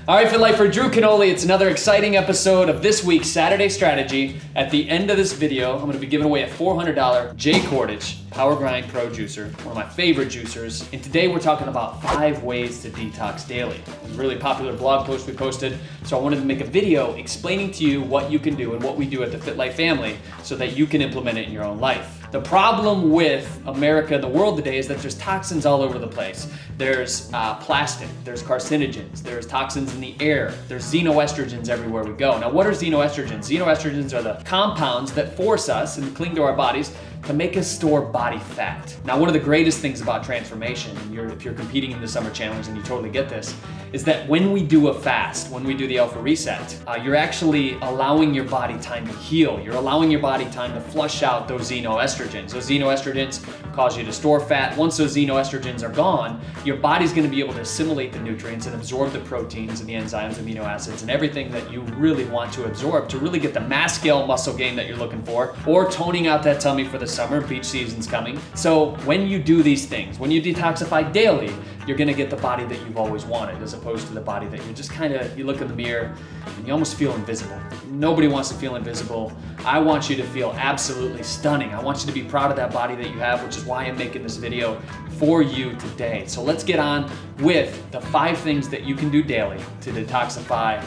All right, Fit Lifer, Drew Canoli. It's another exciting episode of this week's Saturday Strategy. At the end of this video, I'm going to be giving away a $400 J Cordage Power Grind Pro Juicer, one of my favorite juicers. And today we're talking about 5 ways to detox daily. It's a really popular blog post we posted, so I wanted to make a video explaining to you what you can do and what we do at the Fit Life family so that you can implement it in your own life. The problem with America and the world today is that there's toxins all over the place. There's plastic, there's carcinogens, there's toxins in the air, there's xenoestrogens everywhere we go. Now, what are xenoestrogens? Xenoestrogens are the compounds that force us and cling to our bodies to make us store body fat. Now, one of the greatest things about transformation, and if you're competing in the summer challenge and you totally get this, is that when we do a fast, when we do the Alpha Reset, you're actually allowing your body time to heal. You're allowing your body time to flush out those xenoestrogens. Those xenoestrogens cause you to store fat. Once those xenoestrogens are gone, your body's gonna be able to assimilate the nutrients and absorb the proteins and the enzymes, amino acids, and everything that you really want to absorb to really get the mass scale muscle gain that you're looking for, or toning out that tummy for the summer. Beach season's coming. So when you do these things, when you detoxify daily, you're gonna get the body that you've always wanted, as opposed to the body that you're just you look in the mirror and you almost feel invisible. Nobody wants to feel invisible. I want you to feel absolutely stunning. I want you to be proud of that body that you have, which is why I'm making this video for you today. So let's get on with the 5 things that you can do daily to detoxify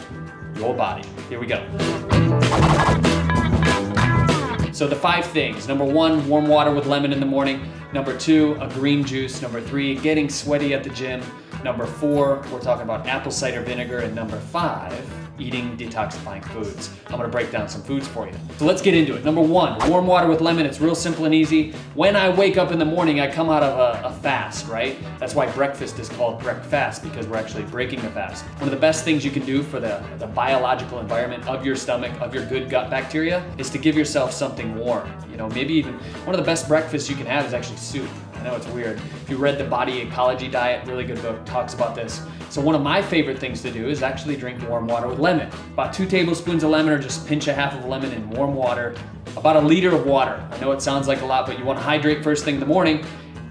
your body. Here we go. So the 5 things. Number 1, warm water with lemon in the morning. Number 2, a green juice. Number 3, getting sweaty at the gym. Number 4, we're talking about apple cider vinegar. And number 5, eating detoxifying foods. I'm gonna break down some foods for you. So let's get into it. Number 1, warm water with lemon. It's real simple and easy. When I wake up in the morning, I come out of a fast, right? That's why breakfast is called breakfast, because we're actually breaking the fast. One of the best things you can do for the biological environment of your stomach, of your good gut bacteria, is to give yourself something warm. You know, maybe even one of the best breakfasts you can have is actually soup. I know it's weird. If you read the Body Ecology Diet, really good book, talks about this. So one of my favorite things to do is actually drink warm water with lemon. About 2 tablespoons of lemon, or just pinch a half of a lemon in warm water. About 1 liter of water. I know it sounds like a lot, but you want to hydrate first thing in the morning.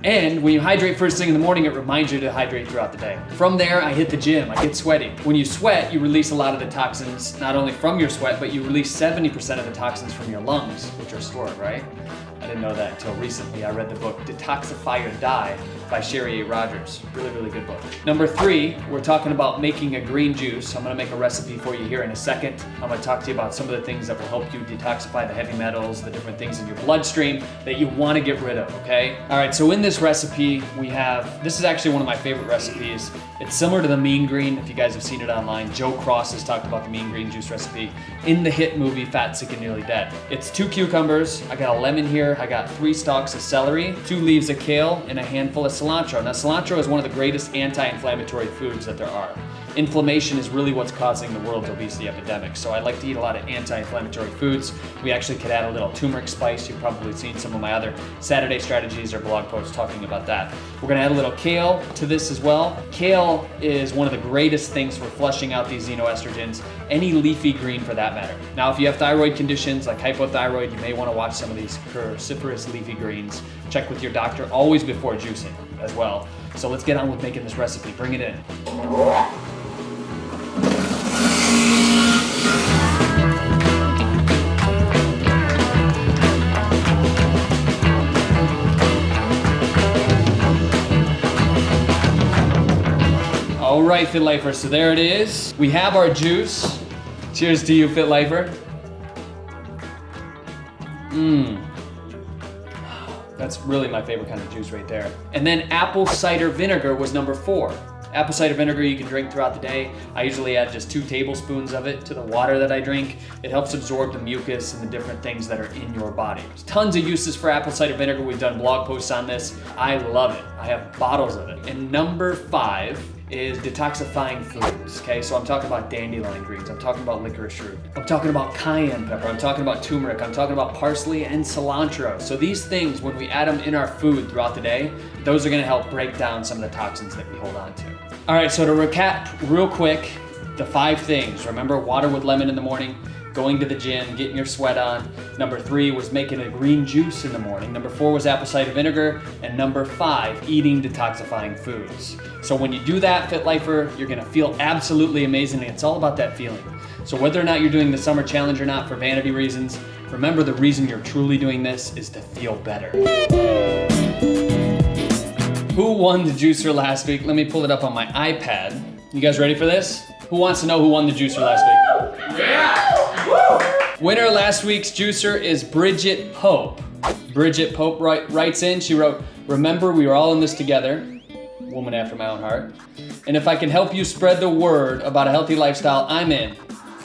And when you hydrate first thing in the morning, it reminds you to hydrate throughout the day. From there, I hit the gym, I get sweaty. When you sweat, you release a lot of the toxins, not only from your sweat, but you release 70% of the toxins from your lungs, which are stored, right? I didn't know that until recently. I read the book Detoxify or Die by Sherry A. Rogers. Really, really good book. Number 3, we're talking about making a green juice. I'm gonna make a recipe for you here in a second. I'm gonna talk to you about some of the things that will help you detoxify the heavy metals, the different things in your bloodstream that you wanna get rid of, okay? All right, so in this recipe, this is actually one of my favorite recipes. It's similar to the Mean Green, if you guys have seen it online. Joe Cross has talked about the Mean Green juice recipe in the hit movie Fat, Sick, and Nearly Dead. It's 2 cucumbers, I got a lemon here, I got 3 stalks of celery, 2 leaves of kale, and a handful of cilantro. Now, cilantro is one of the greatest anti-inflammatory foods that there are. Inflammation is really what's causing the world's obesity epidemic. So I like to eat a lot of anti-inflammatory foods. We actually could add a little turmeric spice. You've probably seen some of my other Saturday strategies or blog posts talking about that. We're gonna add a little kale to this as well. Kale is one of the greatest things for flushing out these xenoestrogens, any leafy green for that matter. Now, if you have thyroid conditions like hypothyroid, you may wanna watch some of these cruciferous leafy greens. Check with your doctor always before juicing as well. So let's get on with making this recipe. Bring it in. All right, Fit Lifer, so there it is. We have our juice. Cheers to you, Fit Lifer. That's really my favorite kind of juice right there. And then apple cider vinegar was number 4. Apple cider vinegar you can drink throughout the day. I usually add just 2 tablespoons of it to the water that I drink. It helps absorb the mucus and the different things that are in your body. There's tons of uses for apple cider vinegar. We've done blog posts on this. I love it. I have bottles of it. And number 5 is detoxifying foods, okay? So I'm talking about dandelion greens, I'm talking about licorice root, I'm talking about cayenne pepper, I'm talking about turmeric, I'm talking about parsley and cilantro. So these things, when we add them in our food throughout the day, those are gonna help break down some of the toxins that we hold on to. All right, so to recap real quick, the 5 things. Remember, water with lemon in the morning, going to the gym, getting your sweat on. Number 3 was making a green juice in the morning. Number 4 was apple cider vinegar. And number 5, eating detoxifying foods. So when you do that, Fit Lifer, you're gonna feel absolutely amazing. It's all about that feeling. So whether or not you're doing the summer challenge or not for vanity reasons, remember the reason you're truly doing this is to feel better. Who won the juicer last week? Let me pull it up on my iPad. You guys ready for this? Who wants to know who won the juicer last week? Yeah! Woo! Winner last week's juicer is Bridget Pope. Bridget Pope writes in, she wrote, "Remember, we were all in this together." Woman after my own heart. "And if I can help you spread the word about a healthy lifestyle, I'm in.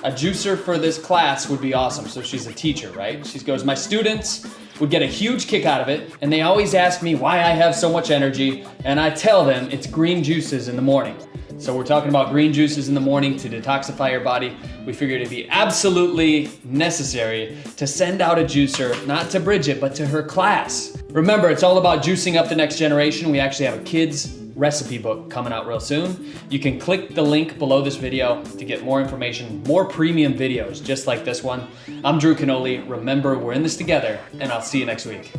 A juicer for this class would be awesome." So she's a teacher, right? She goes, "My students would get a huge kick out of it, and they always ask me why I have so much energy, and I tell them it's green juices in the morning." So we're talking about green juices in the morning to detoxify your body. We figured it'd be absolutely necessary to send out a juicer, not to Bridget, but to her class. Remember, it's all about juicing up the next generation. We actually have a kids recipe book coming out real soon. You can click the link below this video to get more information, more premium videos just like this one. I'm Drew Canoli. Remember, we're in this together, and I'll see you next week.